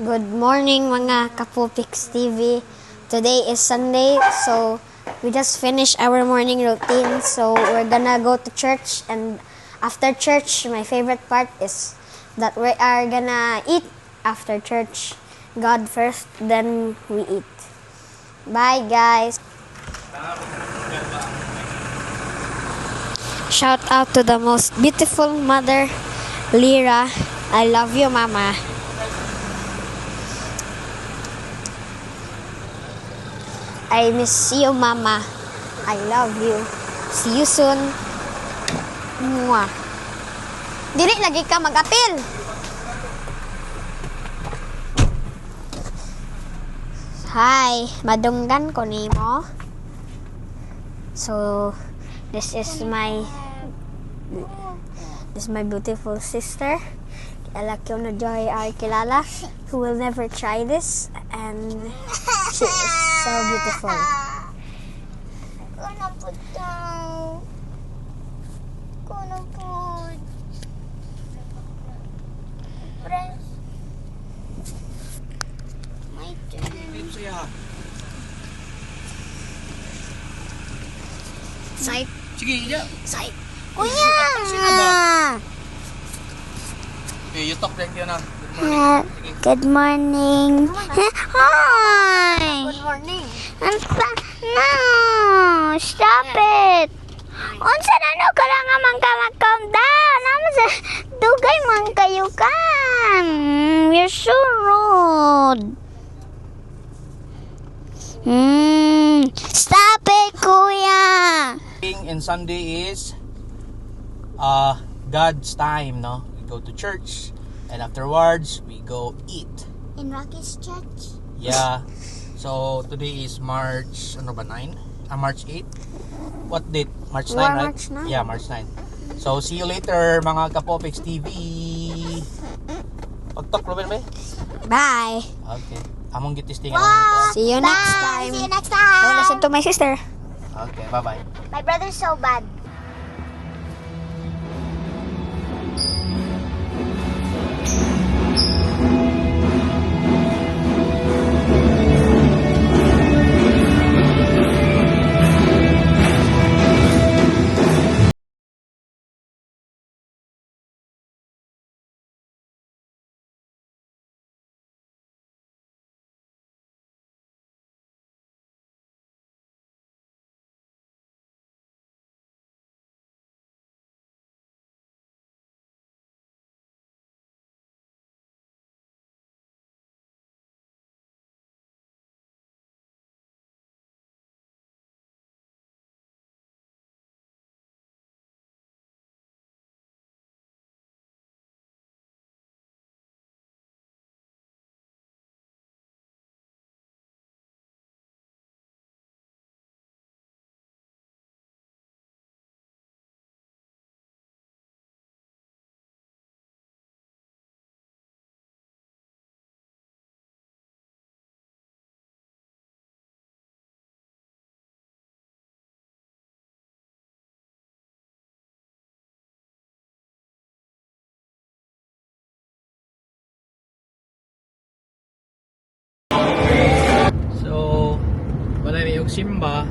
Good morning mga Kapupix TV. Today is Sunday, so we just finished our morning routine. So we're gonna go to church, and after church, my favorite part is that we are gonna eat after church. God first, then we eat. Bye guys. Shout out to the most beautiful mother, Lyra. I love you, Mama. I miss you, Mama. I love you. See you soon. Mwah. Dili lagi ka mag-apil. Hi, madunggan ko nimo. So, this is my beautiful sister. Alakyo na Joy ay kilala, who will never try this, and she is so beautiful. Say, sige, iya. say, kuya. Okay, you talk like yun na. Good morning. Hi. Good morning. No, stop it. Unsa na no ka lang man ka mag-calm down. Naman sa dugay man kayo kan. You're so rude. Stop it, kuya. And Sunday is God's time, no? We go to church, and afterwards we go eat. In Rocky's church. Yeah. So today is March, ano ba, 9? March 8? What date? March 9, Yeah, right? March 9. Yeah, March 9. So see you later, mga Kapopix TV. Pag-talk, Ruben, ba? Bye. Okay. Among gitistingan naman See you next Bye. time. See you next Don't time. listen to my sister. po. Okay, bye-bye. My brother's so bad. So, wala may yung simba.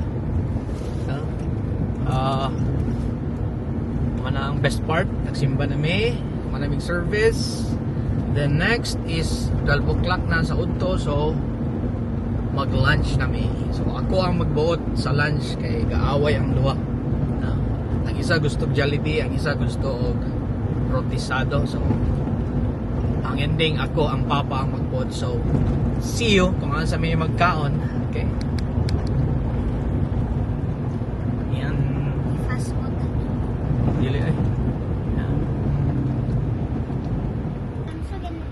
Mana ang best part, nagsimba na may maraming service. Then next is 12 o'clock na sa udto, so mag-lunch na may. So ako ang magbuot sa lunch kay gaaway ang duha. Ang isa gusto Jollibee, ang isa gusto og rotisado. So ang ending ako ang papa ang magbuot. So see you kung ano sa may magkaon. Okay? Yan. Fast food. Dili ay. Yan. I'm so gonna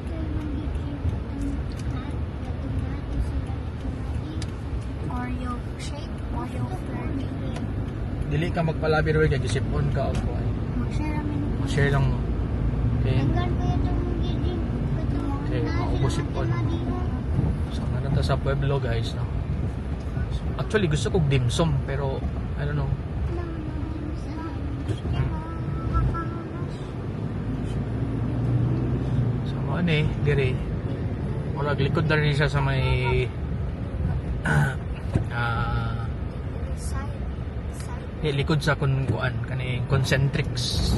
Oreo shake, Oreo flurry. Dili ka magpalabi ro kay gisipon ka og kuan. Mag-share kami ng Share lang mo. Okay. Hanggang ko yung giging. Okay, maubos ipon. So ano ta sa Pueblo guys, no. Actually gusto kog dimsum pero I don't know. So mo ani dire Murag likod na rin siya sa may likod sa kuan kani concentrics.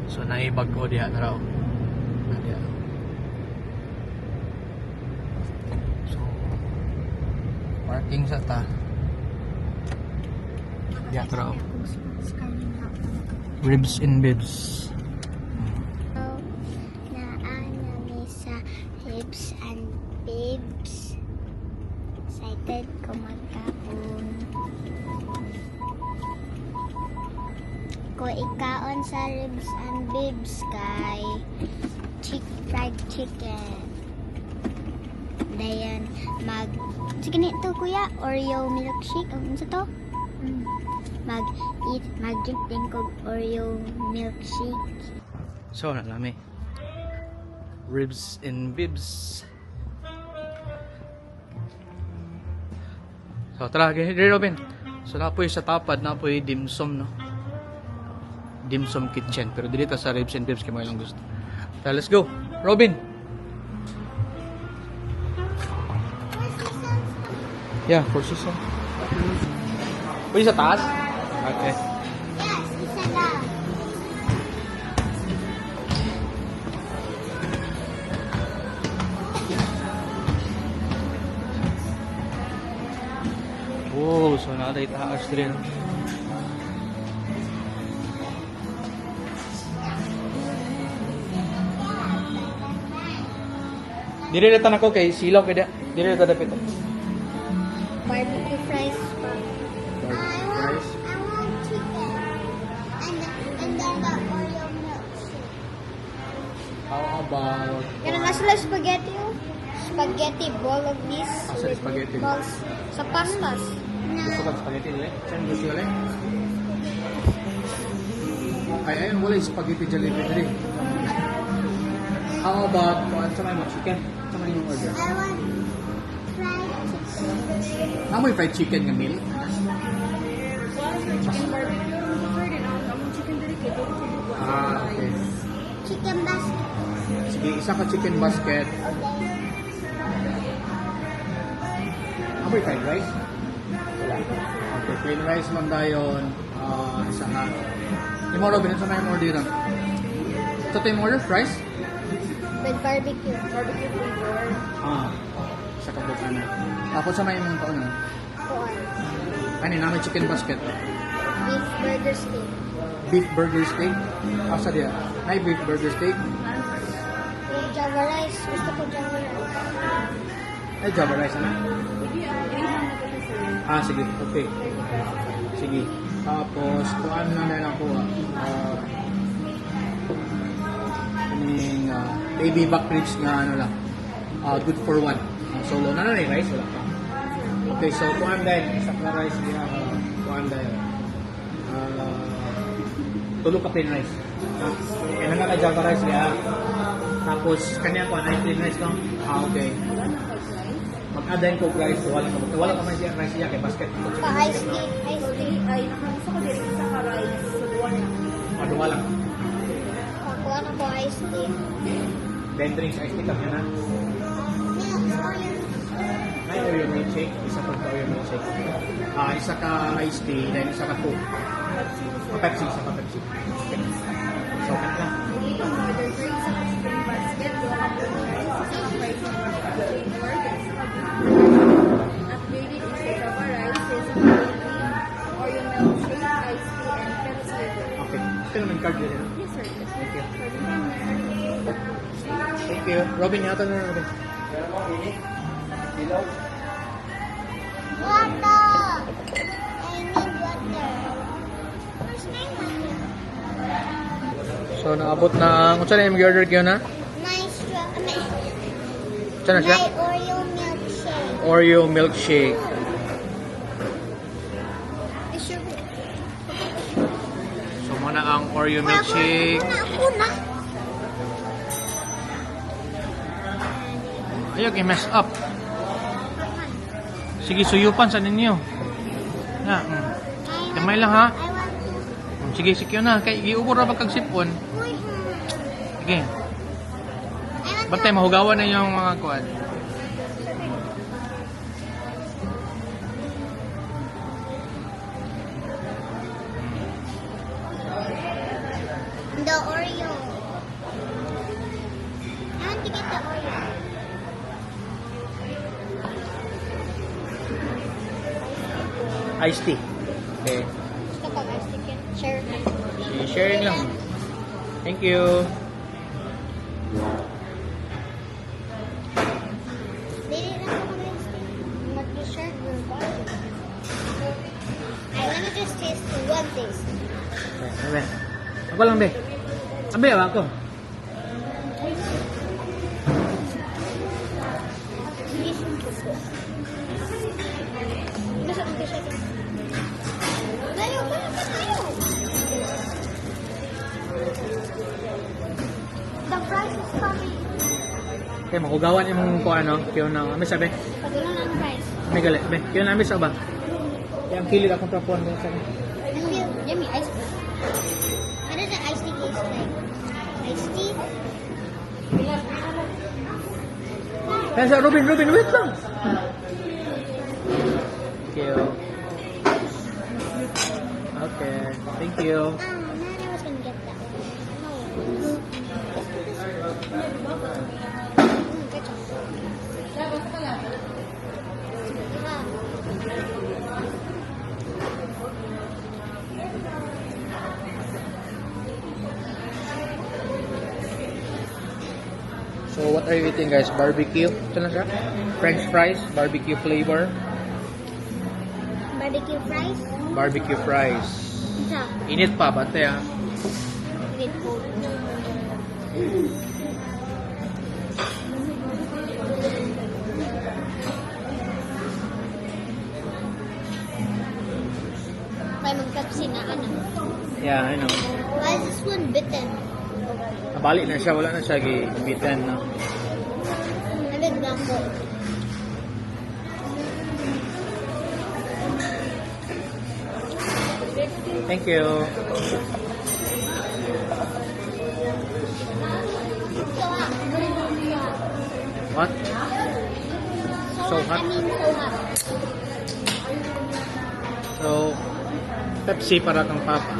So naibag-o diha na raw. Diha. So parking sa ta. Diha raw. Ribs and bibs. Naanami sa Ribs and Bibs. Excited ko magkaon. Ko ikaon sa Ribs and Bibs kay fried chicken. Dayan sige nito kuya, Oreo milkshake. Ano sa to? Mag-drink din ko Oreo milkshake. So nalami. Ribs and bibs. So tara, gini Robin. So napoy sa tapad, napoy dim sum, no? Dim sum kitchen. Pero dito sa Ribs and Bibs kay mo lang gusto. Tara, let's go. Robin. Yeah, for season. Pwede sa taas? Okay. Yes, isa lang. Oh, so naday taas din. Dire na tanako kay silaw kay dire ta dapit. Barbecue fries pa. Rice. I want chicken. And then the Oreo milkshake. How about Ganun na sila spaghetti oh. Spaghetti bolognese Asa with spaghetti? meatballs sa pastas. gusto ka spaghetti dili? Saan gusto ka? Ay, ayun, wala yung spaghetti jalebi dili. How about saan mo chicken? Saan yung order? I want fried chicken. Amoy fried chicken nga meal? Okay. Chicken basket. Sige, isa ka chicken basket. Amoy fried rice? Wala. Okay, plain rice man dayon. Isa ka. Yung mga Robin, saan yung order ron? Ito tayo yung order? Fries? With barbecue. Barbecue flavor. Isa ka buka na. Tapos sa may mga taon na. Corn. Ano, namin chicken basket. Beef burger steak. Beef burger steak. Asa dia? Nay beef burger steak. Yung Java rice. Gusto ko Java rice. Ay, Java rice na. Sige. Okay. Sige. Tapos, kung ano na lang po, baby back ribs nga ano lang. Good for one. Solo na na rice. Wala pa. Okay, so kung ano dahil, isa ka rice niya, kung ano dahil, tulog ka plain rice. Kaya na ka Java rice niya. Tapos, kanya ko, ay plain rice kang, okay. Mag-adain ko rice, wala ka man siya rice niya, kay basket. Pa-ice tea. Ice tea. Ay, nakamusta ko din sa ka-rice. So, duwa na. Maduwa lang. Kuha na ko ice tea. Then drinks, ice tea ka na. May Oreo milkshake, isa pa Oreo milkshake. Isa ka iced tea, then isa ka Coke. Pepsi, isa ka Pepsi. Okay. So, cut lang. Hindi ko order ko isa ka chicken basket, duwa ka po rice, isa ka fried chicken flavor, then isa ka upgraded is a Java rice, is a Oreo milkshake, iced tea, and Pepsi. Okay. Ito naman card yun. Yes, sir. Thank you. Thank you. Robin, yata na Robin. Water. I need water. Where's my money? So, naabot na, kung saan na yung order kayo na? My Saan na siya? Oreo milkshake. Oreo milkshake. So, muna ang Oreo milkshake. Ako na. Ayaw, i-mess up. Sige, suyupan sa ninyo. Na, kamay lang ha. I want to. Sige, sikyo na. Kay iubor na pagkagsipon. Sige. I want Bantay, mahugawan na yung mga kuwan. And the Oreo. I want to get the Oreo. Iced tea. Okay. Gusto ko, guys, chicken. Share. Sharing lang. Thank you. Dili lang ako mag-steak. Mag-share your body. Let me just taste one taste. Abe. Ako lang, be. Abe, ako. Gusto ko siya. Tayo, tayo. The price is coming. Okay, makugawan yung kung ano. Kaya na, amis sabi. Pagulo ng price. May galit, be. Kaya na, amis ba? Kaya ang kilid akong tapon. Sabi. Yummy ice cream. What does the iced tea taste like? Iced tea? Kaya sa Robin, wait lang. Thank you. Okay, thank you. Man, I was gonna get that one. So what are you eating, guys? Barbecue? Ito na siya? French fries, barbecue flavor, Barbecue fries? barbecue fries. Isa. Init pa, bate ah. With cold. May mag-Pepsi na ano. Yeah, I know. Why is this one bitten? Nabalik na siya, wala na siya gibitan, no? Nabig lang po. Thank you. What? So hot? I mean, so hot. So, Pepsi para kang papa.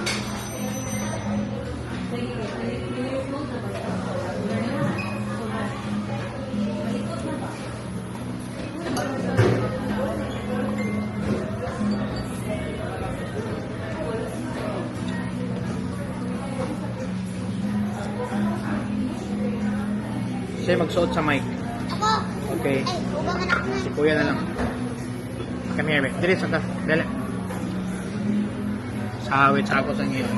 Siya magsuot sa mic. Ako! Okay. Ay, ubangan ako na. Si kuya na lang. Come here, babe. Dili, santa. Dali. Sawit sa ako sa ngayon.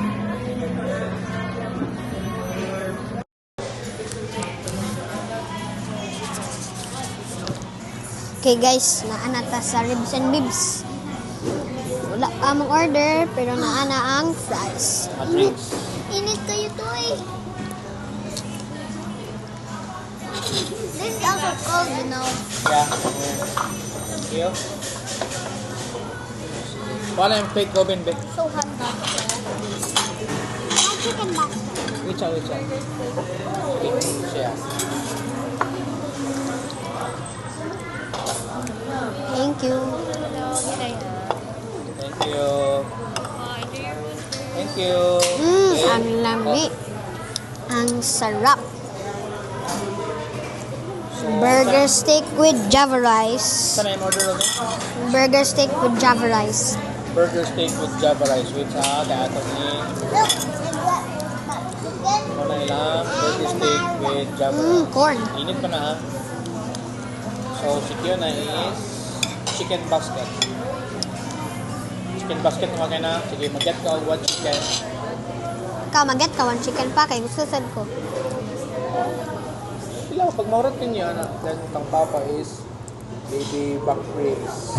Okay guys, naana ta sa ribs and bibs. Wala among order, pero naana ang fries. Matrix. Init kayo to eh. This is also cold, you know. Yeah. Thank you. Wala yung fake Robin, babe. So hot. No chicken box. Which one? Siya. Thank you. Thank you. Thank you. Ang lami. Ang sarap. Burger steak with Java rice. Saan na yung order Robin? Burger steak with Java rice. Burger steak with Java rice. Which ha? Kaya ito ni... Look, and what? Chicken. Muna ilang burger steak with Java rice. Corn. Init pa na ha. So, si Kiona is chicken basket. Chicken basket na kayo na. Sige, mag-get ka og one chicken. Ikaw, mag-get ka one chicken pa kay gusto sad ko. Sila, pag maurat ninyo, then tang papa is baby back ribs.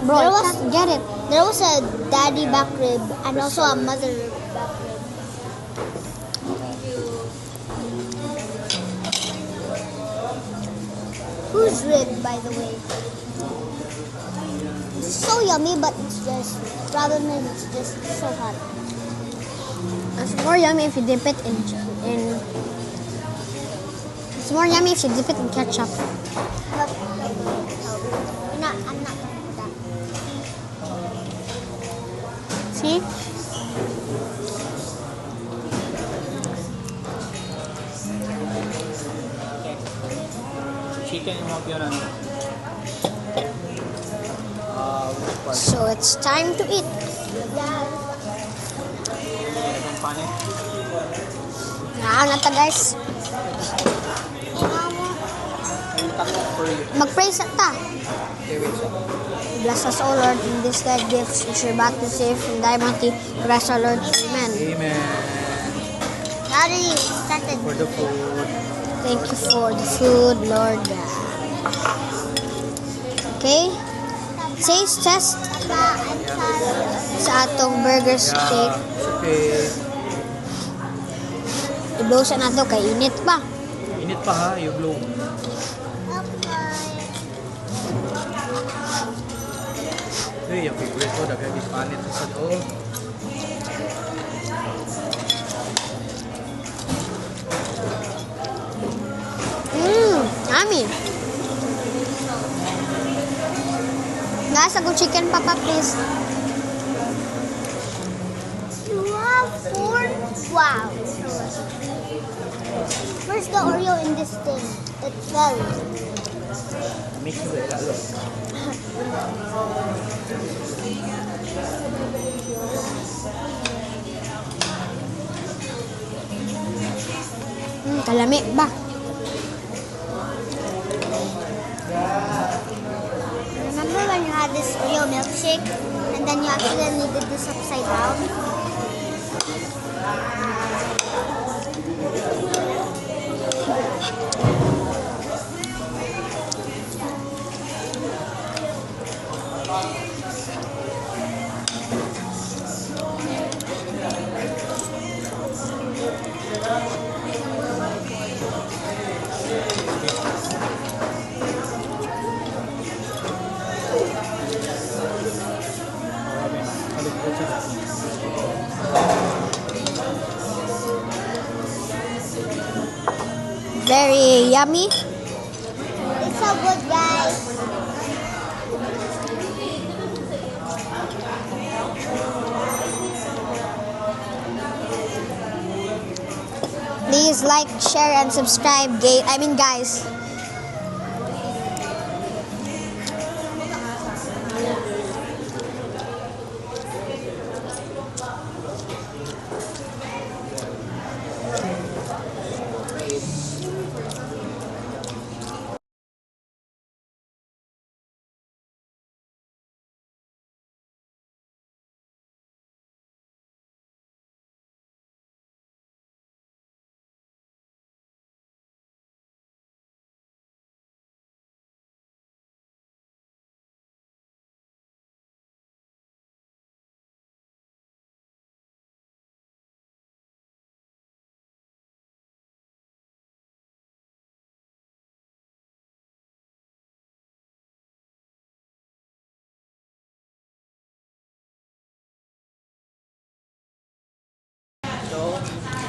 Bro, There I was- can't get it. There was a daddy back rib and also a mother back rib. Whose rib, by the way? It's so yummy, but it's just problem is it's just so hot. It's more yummy if you dip it in. It's more yummy if you dip it in ketchup. Look, I'm not gonna do that. See? chicken yung mga yun. Which part? So it's time to eat. Yung panin. Na ta guys. Yung taco for you. Mag-pray sa ta. Okay, wait. Bless us, O Lord, in this thy gifts, which are about to save from thy mighty. Bless our Lord. Amen. Amen. Daddy started. For the food. Thank you for the food, Lord God. Okay? Taste test Pa, I'm sorry. sa atong burger steak. Yeah, it's okay. Iblosa na to kay init pa. Init pa ha, you blow. Hey, yung favorite ko, dagdag yung panit sa doon. Yummy. Guys, ako chicken papa, please. You have 4? Wow. Where's the Oreo in this thing? It fell. Mix mo ba lalo? Kalami ba? Remember when you had this Oreo milkshake and then you accidentally did this upside down? Very yummy. It's so good, guys. Please like, share, and subscribe, guys.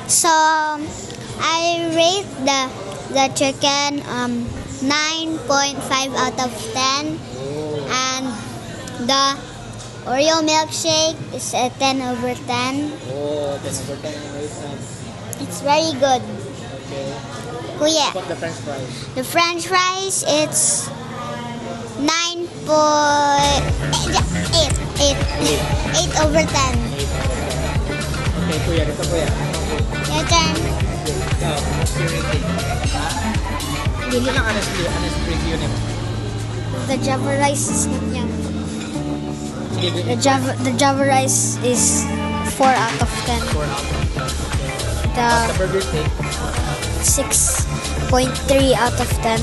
So I rate the chicken 9.5 out of 10, and the Oreo milkshake is a 10 over 10. Oh, 10 over 10 yung rate na. It's very good. Okay. Kuya, What the french fries? the French fries, it's 8 over 10. 8 over 10. Okay, kuya, dito kuya. Your turn. Ikaw, what's your rating? Hindi lang honest review nito. The Java rice is not yummy. Sige, The Java rice is 4 out of 10. 4 out of 10. The The burger steak, 6.3 out of 10.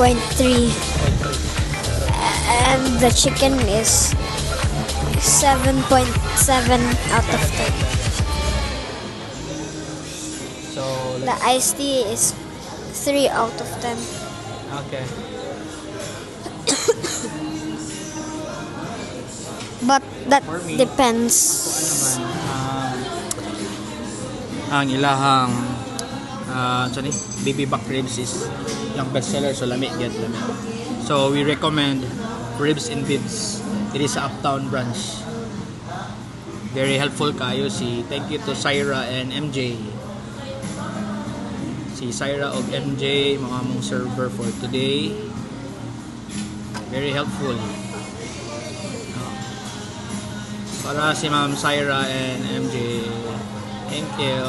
6.3. And the chicken is 7.7 out of 10. So, The iced tea is 3 out of 10. okay. But that For me, depends. Ang ilahang baby back ribs is yung best seller, so lami get lami. So we recommend Ribs and Bibs. It is sa Uptown branch. Very helpful kayo si. Thank you to Syra and MJ. Si Syra og MJ, mga mong server for today. Very helpful. Para si Ma'am Syra and MJ. Thank you.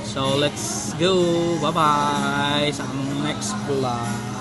So let's go. Bye-bye sa next vlog.